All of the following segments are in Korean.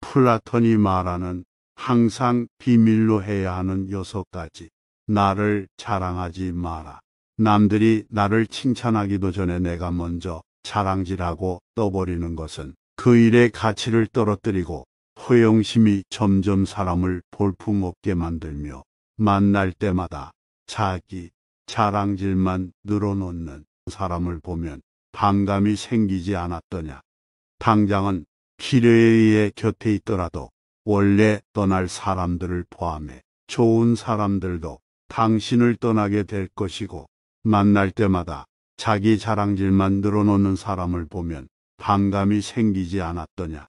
플라톤이 말하는 항상 비밀로 해야 하는 6가지. 나를 자랑하지 마라. 남들이 나를 칭찬하기도 전에 내가 먼저 자랑질하고 떠버리는 것은 그 일의 가치를 떨어뜨리고 허영심이 점점 사람을 볼품없게 만들며 만날 때마다 자기 자랑질만 늘어놓는 사람을 보면 반감이 생기지 않았더냐. 당장은 필요에 의해 곁에 있더라도 원래 떠날 사람들을 포함해 좋은 사람들도 당신을 떠나게 될 것이고, 만날 때마다 자기 자랑질만 늘어놓는 사람을 보면 반감이 생기지 않았더냐.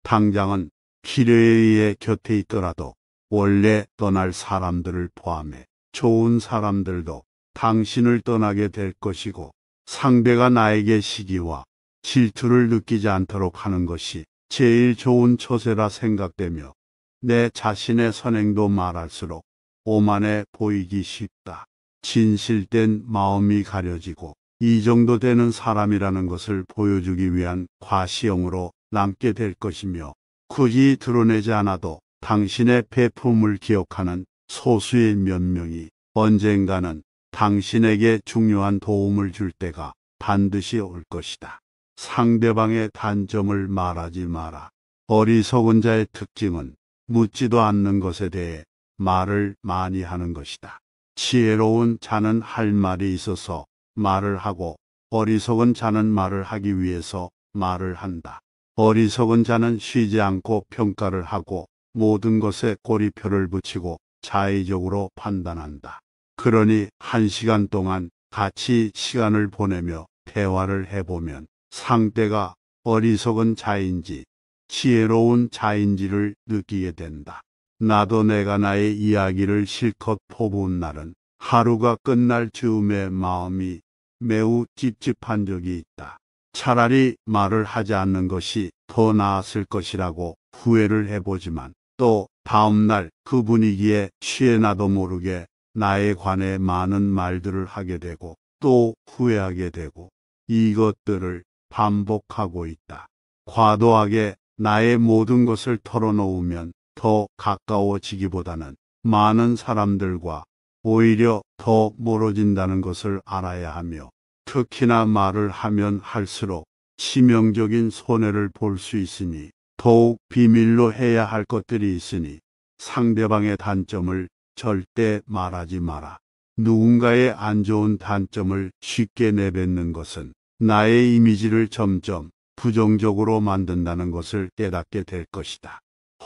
당장은 필요에 의해 곁에 있더라도 원래 떠날 사람들을 포함해 좋은 사람들도 당신을 떠나게 될 것이고, 상대가 나에게 시기와 질투를 느끼지 않도록 하는 것이 제일 좋은 처세라 생각되며, 내 자신의 선행도 말할수록 오만해 보이기 쉽다. 진실된 마음이 가려지고 이 정도 되는 사람이라는 것을 보여주기 위한 과시형으로 남게 될 것이며, 굳이 드러내지 않아도 당신의 배품을 기억하는 소수의 몇 명이 언젠가는 당신에게 중요한 도움을 줄 때가 반드시 올 것이다. 상대방의 단점을 말하지 마라. 어리석은 자의 특징은 묻지도 않는 것에 대해 말을 많이 하는 것이다. 지혜로운 자는 할 말이 있어서 말을 하고, 어리석은 자는 말을 하기 위해서 말을 한다. 어리석은 자는 쉬지 않고 평가를 하고 모든 것에 꼬리표를 붙이고 자의적으로 판단한다. 그러니 1시간 동안 같이 시간을 보내며 대화를 해보면 상대가 어리석은 자인지 지혜로운 자인지를 느끼게 된다. 나도 내가 나의 이야기를 실컷 퍼부은 날은 하루가 끝날 즈음에 마음이 매우 찝찝한 적이 있다. 차라리 말을 하지 않는 것이 더 나았을 것이라고 후회를 해보지만, 또 다음날 그 분위기에 취해 나도 모르게 나에 관해 많은 말들을 하게 되고 또 후회하게 되고, 이것들을 반복하고 있다. 과도하게 나의 모든 것을 털어놓으면 더 가까워지기보다는 많은 사람들과 오히려 더 멀어진다는 것을 알아야 하며, 특히나 말을 하면 할수록 치명적인 손해를 볼 수 있으니 더욱 비밀로 해야 할 것들이 있으니 상대방의 단점을 절대 말하지 마라. 누군가의 안 좋은 단점을 쉽게 내뱉는 것은 나의 이미지를 점점 부정적으로 만든다는 것을 깨닫게 될 것이다.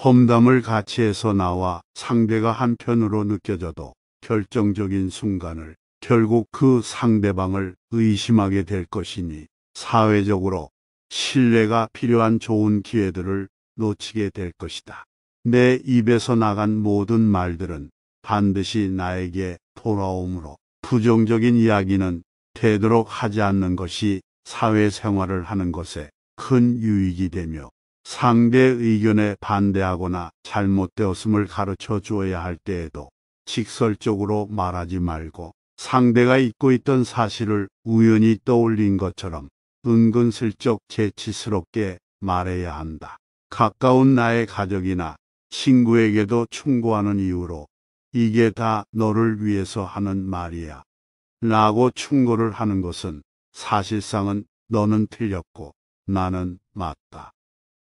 험담을 같이 해서 나와 상대가 한편으로 느껴져도 결정적인 순간을 결국 그 상대방을 의심하게 될 것이니, 사회적으로 신뢰가 필요한 좋은 기회들을 놓치게 될 것이다. 내 입에서 나간 모든 말들은 반드시 나에게 돌아오므로 부정적인 이야기는 되도록 하지 않는 것이 사회생활을 하는 것에 큰 유익이 되며, 상대 의견에 반대하거나 잘못되었음을 가르쳐 주어야 할 때에도 직설적으로 말하지 말고, 상대가 잊고 있던 사실을 우연히 떠올린 것처럼 은근슬쩍 재치스럽게 말해야 한다. 가까운 나의 가족이나 친구에게도 충고하는 이유로 이게 다 너를 위해서 하는 말이야 라고 충고를 하는 것은 사실상은 너는 틀렸고 나는 맞다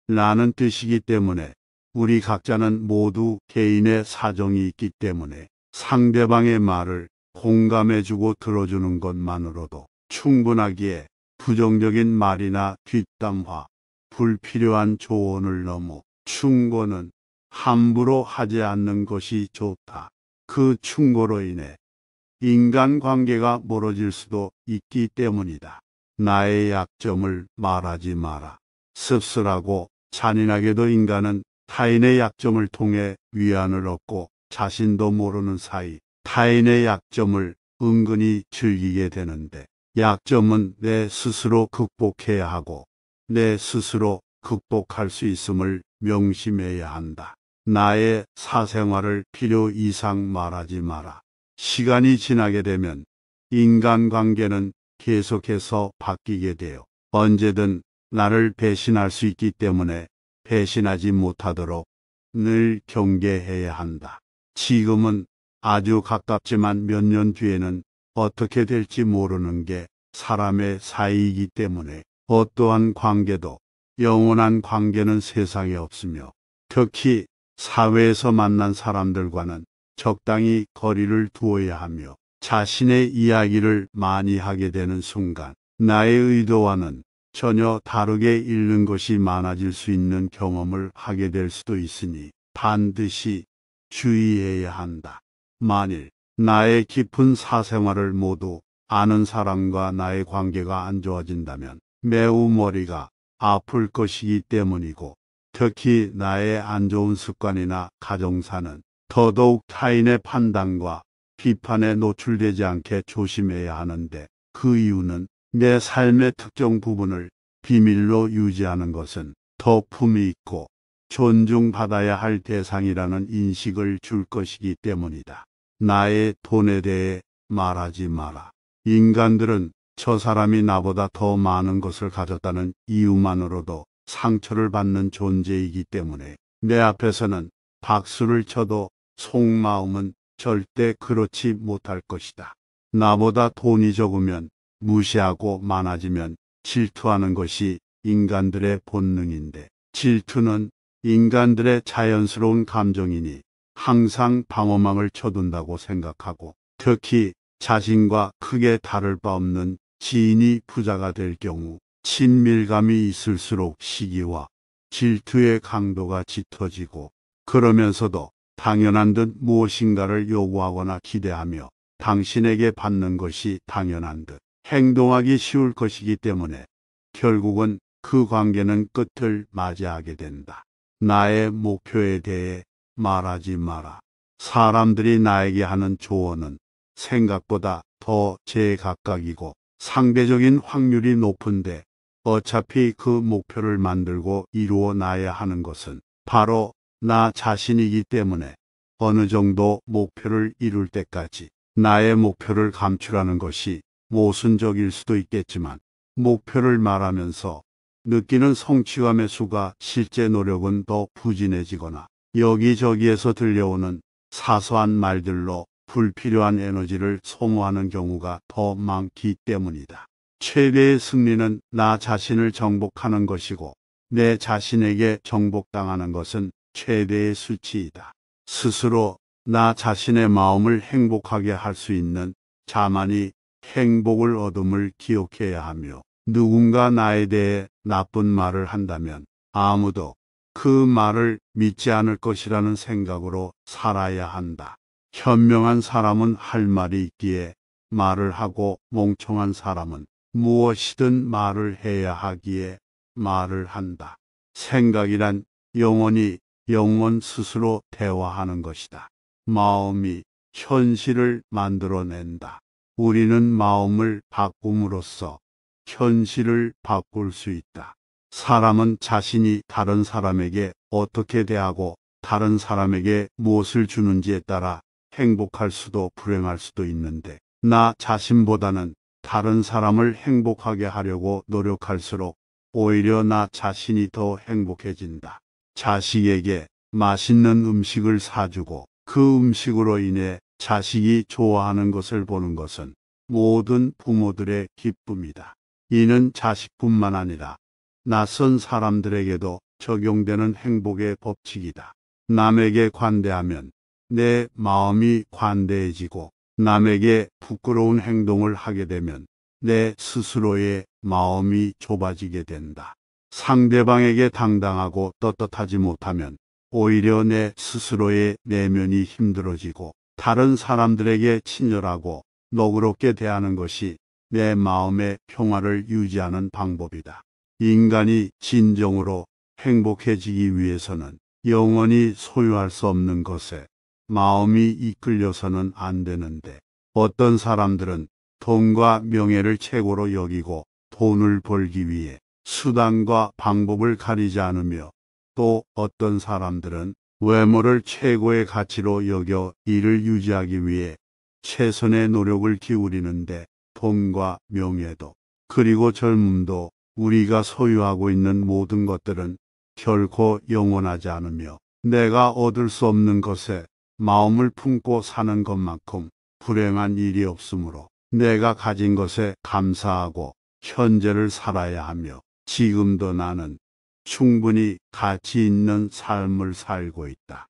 라는 뜻이기 때문에, 우리 각자는 모두 개인의 사정이 있기 때문에 상대방의 말을 공감해주고 들어주는 것만으로도 충분하기에, 부정적인 말이나 뒷담화, 불필요한 조언을 넘어 충고는 함부로 하지 않는 것이 좋다. 그 충고로 인해 인간관계가 멀어질 수도 있기 때문이다. 나의 약점을 말하지 마라. 씁쓸하고 잔인하게도 인간은 타인의 약점을 통해 위안을 얻고 자신도 모르는 사이 타인의 약점을 은근히 즐기게 되는데, 약점은 내 스스로 극복해야 하고 내 스스로 극복할 수 있음을 명심해야 한다. 나의 사생활을 필요 이상 말하지 마라. 시간이 지나게 되면 인간관계는 계속해서 바뀌게 되어 언제든 나를 배신할 수 있기 때문에 배신하지 못하도록 늘 경계해야 한다. 지금은 아주 가깝지만 몇 년 뒤에는 어떻게 될지 모르는 게 사람의 사이이기 때문에 어떠한 관계도 영원한 관계는 세상에 없으며 특히 사회에서 만난 사람들과는 적당히 거리를 두어야 하며 자신의 이야기를 많이 하게 되는 순간 나의 의도와는 전혀 다르게 읽는 것이 많아질 수 있는 경험을 하게 될 수도 있으니 반드시 주의해야 한다. 만일 나의 깊은 사생활을 모두 아는 사람과 나의 관계가 안 좋아진다면 매우 머리가 아플 것이기 때문이고 특히 나의 안 좋은 습관이나 가정사는 더더욱 타인의 판단과 비판에 노출되지 않게 조심해야 하는데 그 이유는 내 삶의 특정 부분을 비밀로 유지하는 것은 더 품이 있고 존중받아야 할 대상이라는 인식을 줄 것이기 때문이다. 나의 돈에 대해 말하지 마라. 인간들은 저 사람이 나보다 더 많은 것을 가졌다는 이유만으로도 상처를 받는 존재이기 때문에 내 앞에서는 박수를 쳐도 속마음은 절대 그렇지 못할 것이다. 나보다 돈이 적으면 무시하고 많아지면 질투하는 것이 인간들의 본능인데 질투는 인간들의 자연스러운 감정이니 항상 방어망을 쳐둔다고 생각하고 특히 자신과 크게 다를 바 없는 지인이 부자가 될 경우 친밀감이 있을수록 시기와 질투의 강도가 짙어지고 그러면서도 당연한 듯 무엇인가를 요구하거나 기대하며 당신에게 받는 것이 당연한 듯 행동하기 쉬울 것이기 때문에 결국은 그 관계는 끝을 맞이하게 된다. 나의 목표에 대해 말하지 마라. 사람들이 나에게 하는 조언은 생각보다 더 제각각이고 상대적인 확률이 높은데 어차피 그 목표를 만들고 이루어 놔야 하는 것은 바로 나 자신이기 때문에 어느 정도 목표를 이룰 때까지 나의 목표를 감추라는 것이 모순적일 수도 있겠지만 목표를 말하면서 느끼는 성취감의 수가 실제 노력은 더 부진해지거나 여기저기에서 들려오는 사소한 말들로 불필요한 에너지를 소모하는 경우가 더 많기 때문이다. 최대의 승리는 나 자신을 정복하는 것이고 내 자신에게 정복당하는 것은 최대의 수치이다. 스스로 나 자신의 마음을 행복하게 할 수 있는 자만이 행복을 얻음을 기억해야 하며 누군가 나에 대해 나쁜 말을 한다면 아무도 그 말을 믿지 않을 것이라는 생각으로 살아야 한다. 현명한 사람은 할 말이 있기에 말을 하고 멍청한 사람은 무엇이든 말을 해야 하기에 말을 한다. 생각이란 영원히 영혼 스스로 대화하는 것이다. 마음이 현실을 만들어낸다. 우리는 마음을 바꿈으로써 현실을 바꿀 수 있다. 사람은 자신이 다른 사람에게 어떻게 대하고 다른 사람에게 무엇을 주는지에 따라 행복할 수도 불행할 수도 있는데 나 자신보다는 다른 사람을 행복하게 하려고 노력할수록 오히려 나 자신이 더 행복해진다. 자식에게 맛있는 음식을 사주고 그 음식으로 인해 자식이 좋아하는 것을 보는 것은 모든 부모들의 기쁨이다. 이는 자식뿐만 아니라 낯선 사람들에게도 적용되는 행복의 법칙이다. 남에게 관대하면 내 마음이 관대해지고 남에게 부끄러운 행동을 하게 되면 내 스스로의 마음이 좁아지게 된다. 상대방에게 당당하고 떳떳하지 못하면 오히려 내 스스로의 내면이 힘들어지고 다른 사람들에게 친절하고 너그럽게 대하는 것이 내 마음의 평화를 유지하는 방법이다. 인간이 진정으로 행복해지기 위해서는 영원히 소유할 수 없는 것에 마음이 이끌려서는 안 되는데 어떤 사람들은 돈과 명예를 최고로 여기고 돈을 벌기 위해 수단과 방법을 가리지 않으며 또 어떤 사람들은 외모를 최고의 가치로 여겨 이를 유지하기 위해 최선의 노력을 기울이는데 돈과 명예도 그리고 젊음도 우리가 소유하고 있는 모든 것들은 결코 영원하지 않으며 내가 얻을 수 없는 것에 마음을 품고 사는 것만큼 불행한 일이 없으므로 내가 가진 것에 감사하고 현재를 살아야 하며 지금도 나는 충분히 가치 있는 삶을 살고 있다.